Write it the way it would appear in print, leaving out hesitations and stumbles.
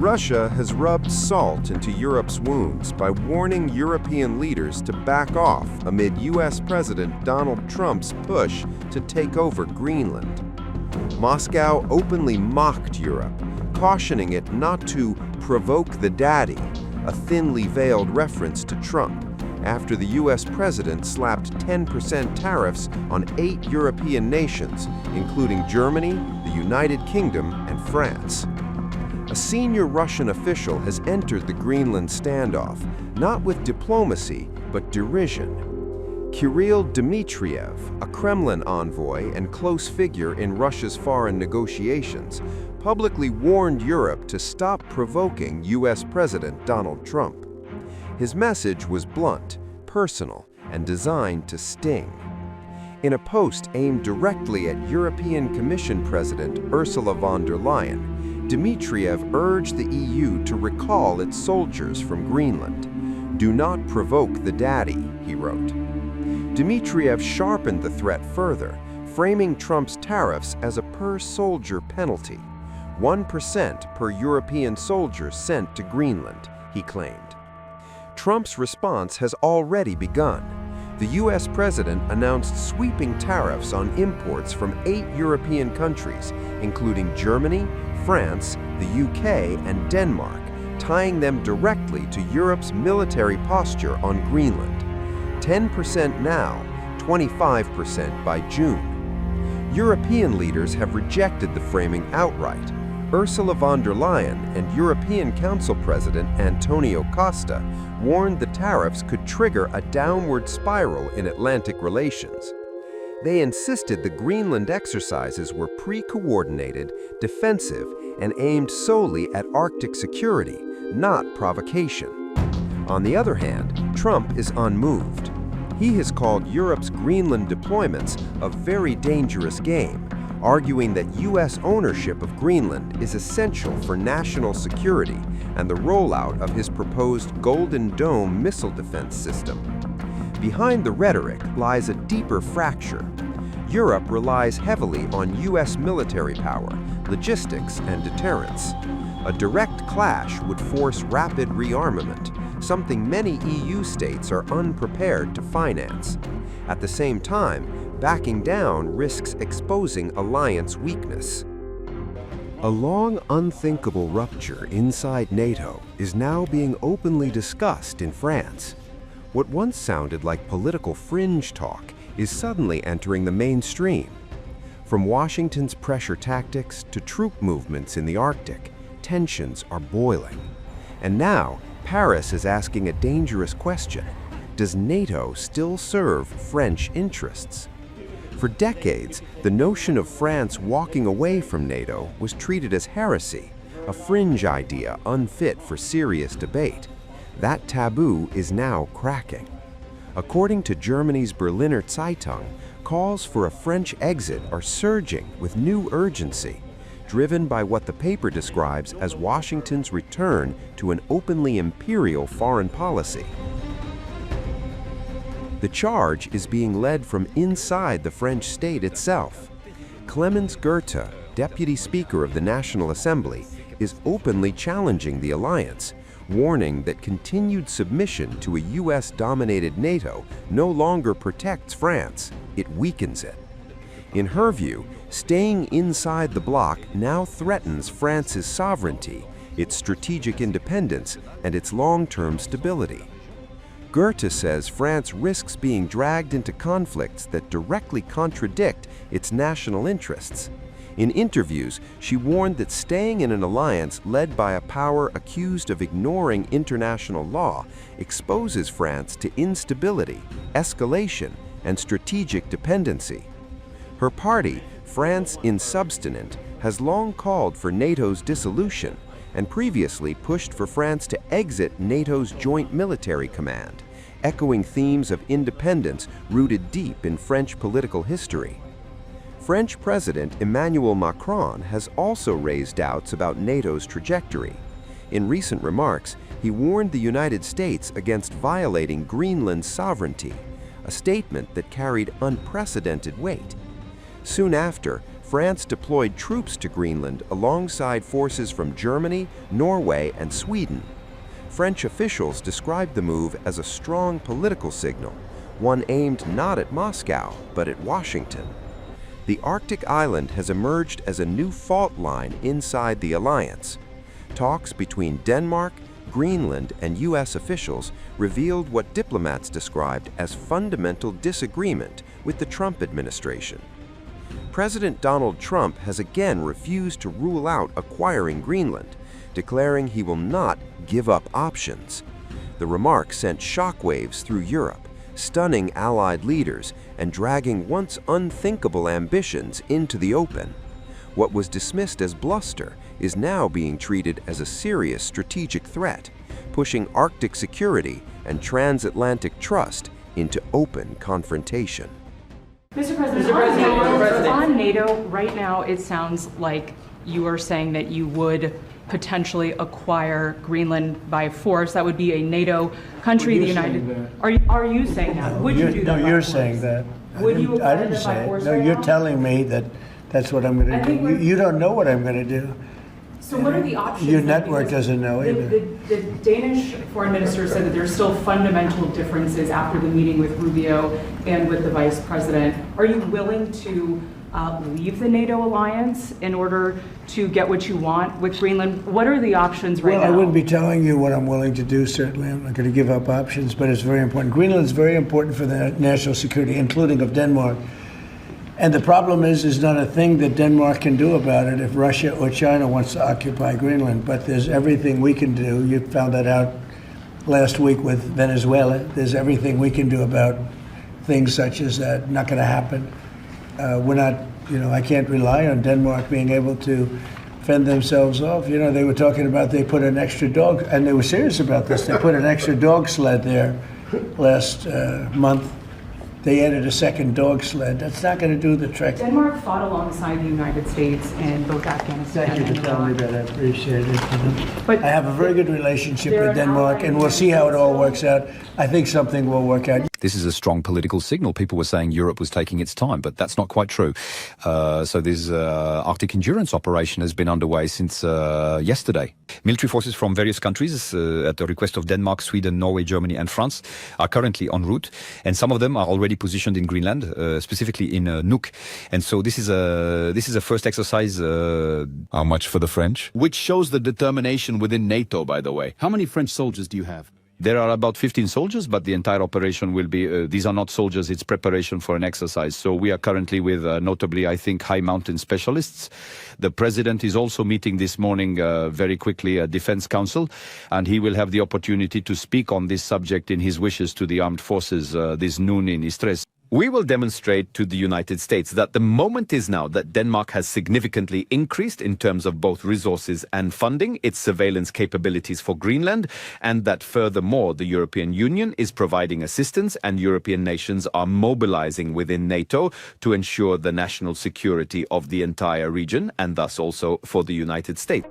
Russia has rubbed salt into Europe's wounds by warning European leaders to back off amid U.S. President Donald Trump's push to take over Greenland. Moscow openly mocked Europe, cautioning it not to provoke the daddy, a thinly veiled reference to Trump, after the U.S. president slapped 10% tariffs on 8 European nations, including Germany, the United Kingdom, and France. A senior Russian official has entered the Greenland standoff, not with diplomacy, but derision. Kirill Dmitriev, a Kremlin envoy and close figure in Russia's foreign negotiations, publicly warned Europe to stop provoking U.S. President Donald Trump. His message was blunt, personal, and designed to sting. In a post aimed directly at European Commission President Ursula von der Leyen, Dmitriev urged the EU to recall its soldiers from Greenland. "Do not provoke the daddy," he wrote. Dmitriev sharpened the threat further, framing Trump's tariffs as a per-soldier penalty, 1% per European soldier sent to Greenland, he claimed. Trump's response has already begun. The U.S. president announced sweeping tariffs on imports from 8 European countries, including Germany, France, the UK, and Denmark, tying them directly to Europe's military posture on Greenland. 10% now, 25% by June. European leaders have rejected the framing outright. Ursula von der Leyen and European Council President Antonio Costa warned the tariffs could trigger a downward spiral in Atlantic relations. They insisted the Greenland exercises were pre-coordinated, defensive, and aimed solely at Arctic security, not provocation. On the other hand, Trump is unmoved. He has called Europe's Greenland deployments a very dangerous game, arguing that U.S. ownership of Greenland is essential for national security and the rollout of his proposed Golden Dome missile defense system. Behind the rhetoric lies a deeper fracture. Europe relies heavily on U.S. military power, logistics, and deterrence. A direct clash would force rapid rearmament, something many EU states are unprepared to finance. At the same time, backing down risks exposing alliance weakness. A long, unthinkable rupture inside NATO is now being openly discussed in France. What once sounded like political fringe talk is suddenly entering the mainstream. From Washington's pressure tactics to troop movements in the Arctic, tensions are boiling. And now, Paris is asking a dangerous question: does NATO still serve French interests? For decades, the notion of France walking away from NATO was treated as heresy, a fringe idea unfit for serious debate. That taboo is now cracking. According to Germany's Berliner Zeitung, calls for a French exit are surging with new urgency, driven by what the paper describes as Washington's return to an openly imperial foreign policy. The charge is being led from inside the French state itself. Clemens Goethe, Deputy Speaker of the National Assembly, is openly challenging the alliance, warning that continued submission to a US-dominated NATO no longer protects France, it weakens it. In her view, staying inside the bloc now threatens France's sovereignty, its strategic independence, and its long-term stability. Goethe says France risks being dragged into conflicts that directly contradict its national interests. In interviews, she warned that staying in an alliance led by a power accused of ignoring international law exposes France to instability, escalation, and strategic dependency. Her party, France Insubstanent, has long called for NATO's dissolution and previously pushed for France to exit NATO's Joint Military Command, echoing themes of independence rooted deep in French political history. French President Emmanuel Macron has also raised doubts about NATO's trajectory. In recent remarks, he warned the United States against violating Greenland's sovereignty, a statement that carried unprecedented weight. Soon after, France deployed troops to Greenland alongside forces from Germany, Norway, and Sweden. French officials described the move as a strong political signal, one aimed not at Moscow, but at Washington. The Arctic island has emerged as a new fault line inside the alliance. Talks between Denmark, Greenland, and U.S. officials revealed what diplomats described as fundamental disagreement with the Trump administration. President Donald Trump has again refused to rule out acquiring Greenland, declaring he will not give up options. The remark sent shockwaves through Europe, stunning Allied leaders and dragging once unthinkable ambitions into the open. What was dismissed as bluster is now being treated as a serious strategic threat, pushing Arctic security and transatlantic trust into open confrontation. Mr. President, on NATO, right now it sounds like you are saying that you would potentially acquire Greenland by force. That would be a NATO country. The United. Are you saying that? Would you do that? No, you're saying that. Would you acquire I didn't it by say it. force? No, you're telling me that that's what I'm going to do. You don't know what I'm going to do. So what are the options? Your network doesn't know either. The Danish foreign minister said that there's still fundamental differences after the meeting with Rubio and with the vice president. Are you willing to leave the NATO alliance in order to get what you want with Greenland? What are the options right now? Well, I wouldn't be telling you what I'm willing to do, certainly. I'm not going to give up options, but it's very important. Greenland's very important for the national security, including of Denmark. And the problem is not a thing that Denmark can do about it if Russia or China wants to occupy Greenland. But there's everything we can do. You found that out last week with Venezuela. There's everything we can do about things such as that. Not going to happen. We're not, I can't rely on Denmark being able to fend themselves off. They were talking about they put an extra dog, and they were serious about this. They put an extra dog sled there last month. They added a second dog sled. That's not going to do the trick. Denmark fought alongside the United States in both Afghanistan Thank you and for telling me Iraq. that. I appreciate it. But I have a very good relationship with Denmark, and we'll see how it all works out. I think something will work out. This is a strong political signal. People were saying Europe was taking its time, but that's not quite true. So this Arctic endurance operation has been underway since yesterday. Military forces from various countries, at the request of Denmark, Sweden, Norway, Germany, and France, are currently en route, and some of them are already positioned in Greenland, specifically in Nuuk. And so this is a first exercise. How much for the French? Which shows the determination within NATO, by the way. How many French soldiers do you have? There are about 15 soldiers, but the entire operation will be, these are not soldiers, it's preparation for an exercise. So we are currently with, notably, I think, high mountain specialists. The president is also meeting this morning, very quickly, a defense council, and he will have the opportunity to speak on this subject in his wishes to the armed forces this noon in Istres. We will demonstrate to the United States that the moment is now that Denmark has significantly increased in terms of both resources and funding its surveillance capabilities for Greenland, and that furthermore the European Union is providing assistance and European nations are mobilizing within NATO to ensure the national security of the entire region and thus also for the United States.